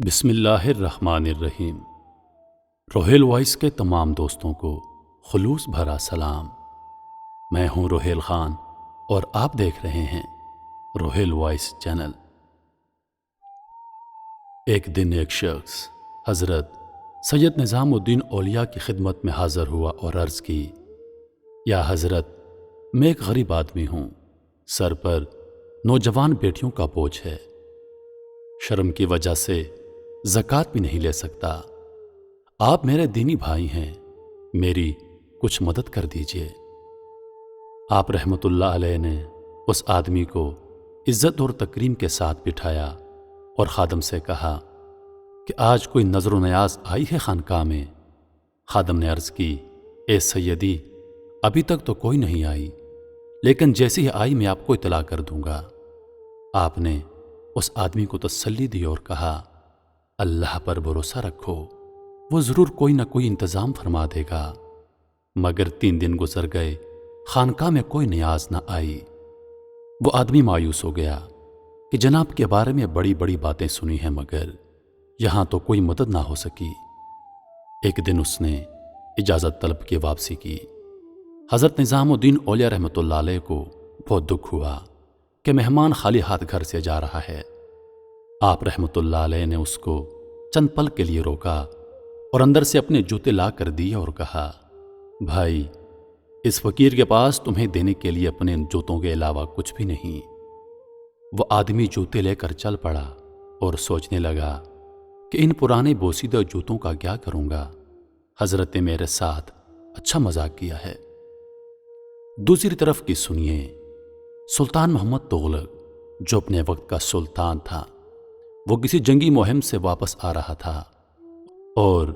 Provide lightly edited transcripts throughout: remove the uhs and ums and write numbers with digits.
بسم اللہ الرحمن الرحیم۔ روہیل وائس کے تمام دوستوں کو خلوص بھرا سلام۔ میں ہوں روہیل خان اور آپ دیکھ رہے ہیں روہیل وائس چینل۔ ایک دن ایک شخص حضرت سید نظام الدین اولیاء کی خدمت میں حاضر ہوا اور عرض کی، یا حضرت، میں ایک غریب آدمی ہوں، سر پر نوجوان بیٹیوں کا بوجھ ہے، شرم کی وجہ سے زکوٰۃ بھی نہیں لے سکتا۔ آپ میرے دینی بھائی ہیں، میری کچھ مدد کر دیجئے۔ آپ رحمت اللہ علیہ نے اس آدمی کو عزت اور تکریم کے ساتھ بٹھایا اور خادم سے کہا کہ آج کوئی نظر و نیاز آئی ہے خانقاہ میں؟ خادم نے عرض کی، اے سیدی، ابھی تک تو کوئی نہیں آئی، لیکن جیسی ہی آئی میں آپ کو اطلاع کر دوں گا۔ آپ نے اس آدمی کو تسلی دی اور کہا، اللہ پر بھروسہ رکھو، وہ ضرور کوئی نہ کوئی انتظام فرما دے گا۔ مگر 3 دن گزر گئے، خانقاہ میں کوئی نیاز نہ آئی۔ وہ آدمی مایوس ہو گیا کہ جناب کے بارے میں بڑی بڑی باتیں سنی ہیں، مگر یہاں تو کوئی مدد نہ ہو سکی۔ ایک دن اس نے اجازت طلب کی واپسی کی۔ حضرت نظام الدین اولیاء رحمۃ اللہ علیہ کو بہت دکھ ہوا کہ مہمان خالی ہاتھ گھر سے جا رہا ہے۔ آپ رحمت اللہ علیہ نے اس کو چند پل کے لیے روکا اور اندر سے اپنے جوتے لا کر دیے اور کہا، بھائی، اس فقیر کے پاس تمہیں دینے کے لیے اپنے جوتوں کے علاوہ کچھ بھی نہیں۔ وہ آدمی جوتے لے کر چل پڑا اور سوچنے لگا کہ ان پرانے بوسیدہ جوتوں کا کیا کروں گا۔ حضرت نے میرے ساتھ اچھا مذاق کیا ہے۔ دوسری طرف کی سنیے، سلطان محمد تغلق، جو اپنے وقت کا سلطان تھا، وہ کسی جنگی مہم سے واپس آ رہا تھا اور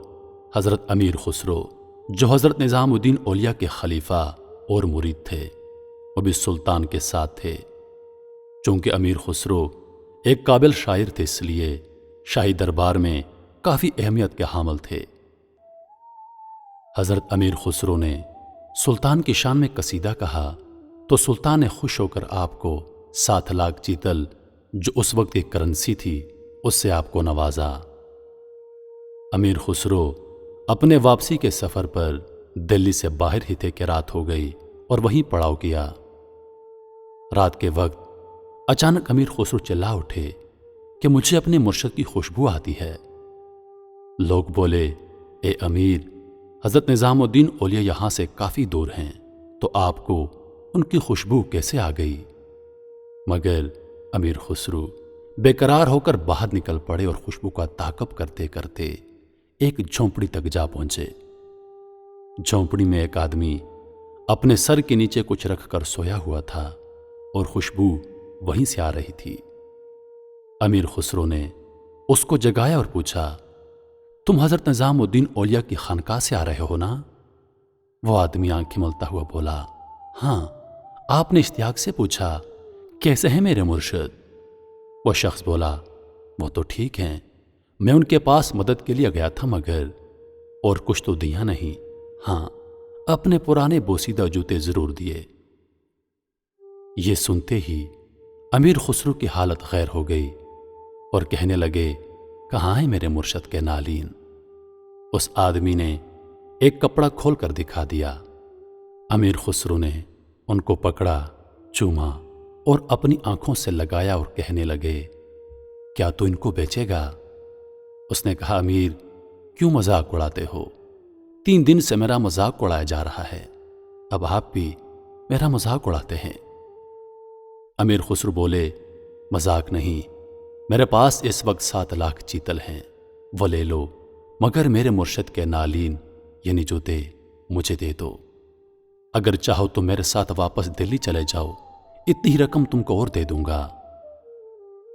حضرت امیر خسرو، جو حضرت نظام الدین اولیاء کے خلیفہ اور مرید تھے، وہ بھی سلطان کے ساتھ تھے۔ چونکہ امیر خسرو ایک قابل شاعر تھے، اس لیے شاہی دربار میں کافی اہمیت کے حامل تھے۔ حضرت امیر خسرو نے سلطان کی شان میں قصیدہ کہا تو سلطان نے خوش ہو کر آپ کو 7 لاکھ چیتل، جو اس وقت ایک کرنسی تھی، اس سے آپ کو نوازا۔ امیر خسرو اپنے واپسی کے سفر پر دلی سے باہر ہی تھے کہ رات ہو گئی اور وہیں پڑاؤ کیا۔ رات کے وقت اچانک امیر خسرو چلا اٹھے کہ مجھے اپنے مرشد کی خوشبو آتی ہے۔ لوگ بولے، اے امیر، حضرت نظام الدین اولیاء یہاں سے کافی دور ہیں، تو آپ کو ان کی خوشبو کیسے آ گئی؟ مگر امیر خسرو بے قرار ہو کر باہر نکل پڑے اور خوشبو کا تعاقب کرتے کرتے ایک جھونپڑی تک جا پہنچے۔ جھونپڑی میں ایک آدمی اپنے سر کے نیچے کچھ رکھ کر سویا ہوا تھا اور خوشبو وہیں سے آ رہی تھی۔ امیر خسرو نے اس کو جگایا اور پوچھا، تم حضرت نظام الدین اولیاء کی خانقاہ سے آ رہے ہو نا؟ وہ آدمی آنکھیں ملتا ہوا بولا، ہاں۔ آپ نے اشتیاق سے پوچھا، کیسے ہیں میرے مرشد؟ وہ شخص بولا، وہ تو ٹھیک ہیں، میں ان کے پاس مدد کے لیے گیا تھا، مگر اور کچھ تو دیا نہیں، ہاں، اپنے پرانے بوسیدہ جوتے ضرور دیے۔ یہ سنتے ہی امیر خسرو کی حالت غیر ہو گئی اور کہنے لگے، کہاں ہیں میرے مرشد کے نالین؟ اس آدمی نے ایک کپڑا کھول کر دکھا دیا۔ امیر خسرو نے ان کو پکڑا، چوما اور اپنی آنکھوں سے لگایا اور کہنے لگے، کیا تو ان کو بیچے گا؟ اس نے کہا، امیر، کیوں مذاق اڑاتے ہو؟ 3 دن سے میرا مذاق اڑایا جا رہا ہے، اب آپ بھی میرا مذاق اڑاتے ہیں۔ امیر خسرو بولے، مذاق نہیں، میرے پاس اس وقت 7 لاکھ چیتل ہیں، وہ لے لو، مگر میرے مرشد کے نالین یعنی جوتے مجھے دے دو۔ اگر چاہو تو میرے ساتھ واپس دلی چلے جاؤ، اتنی ہی رقم تم کو اور دے دوں گا۔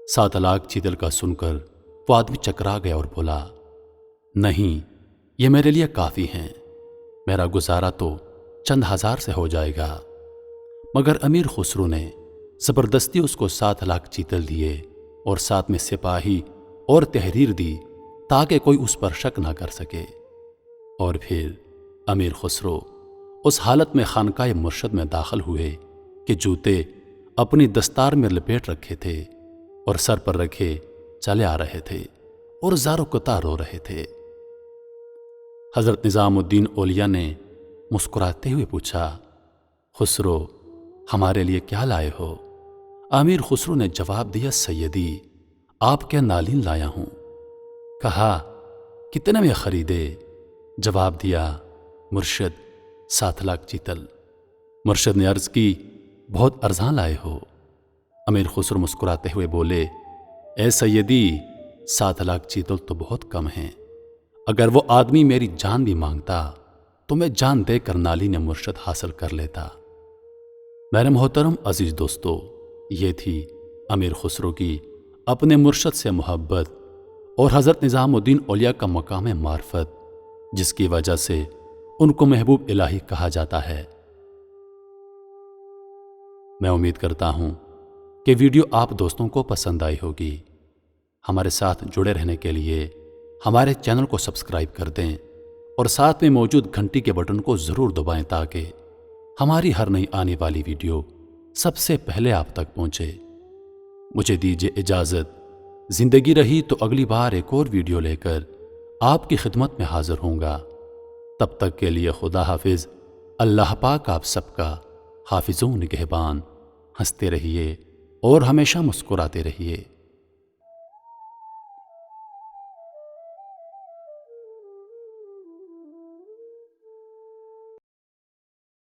7 لاکھ چیتل کا سن کر وہ آدمی چکرا گیا اور بولا، نہیں، یہ میرے لیے کافی ہیں، میرا گزارا تو چند ہزار سے ہو جائے گا۔ مگر امیر خسرو نے زبردستی اس کو 7 لاکھ چیتل دیے اور ساتھ میں سپاہی اور تحریر دی تاکہ کوئی اس پر شک نہ کر سکے۔ اور پھر امیر خسرو اس حالت میں خانقاہ مرشد میں داخل ہوئے کہ جوتے اپنی دستار میں لپیٹ رکھے تھے اور سر پر رکھے چلے آ رہے تھے اور زارو قطع رو رہے تھے۔ حضرت نظام الدین اولیاء نے مسکراتے ہوئے پوچھا، خسرو ہمارے لیے کیا لائے ہو؟ امیر خسرو نے جواب دیا، سیدی آپ کے نالین لایا ہوں۔ کہا، کتنے میں خریدے؟ جواب دیا، مرشد 7 لاکھ چیتل۔ مرشد نے عرض کی، بہت ارزاں لائے ہو۔ امیر خسرو مسکراتے ہوئے بولے، اے سیدی 7 لاکھ چیتل تو بہت کم ہیں، اگر وہ آدمی میری جان بھی مانگتا تو میں جان دے کر نالین مرشد حاصل کر لیتا۔ میرے محترم عزیز دوستو، یہ تھی امیر خسرو کی اپنے مرشد سے محبت اور حضرت نظام الدین اولیاء کا مقام معرفت، جس کی وجہ سے ان کو محبوب الہی کہا جاتا ہے۔ میں امید کرتا ہوں کہ ویڈیو آپ دوستوں کو پسند آئی ہوگی۔ ہمارے ساتھ جڑے رہنے کے لیے ہمارے چینل کو سبسکرائب کر دیں اور ساتھ میں موجود گھنٹی کے بٹن کو ضرور دبائیں تاکہ ہماری ہر نئی آنے والی ویڈیو سب سے پہلے آپ تک پہنچے۔ مجھے دیجیے اجازت، زندگی رہی تو اگلی بار ایک اور ویڈیو لے کر آپ کی خدمت میں حاضر ہوں گا۔ تب تک کے لیے خدا حافظ۔ اللہ پاک آپ سب کا حافظ و نگہبان۔ ہنستے رہیے اور ہمیشہ مسکراتے رہیے۔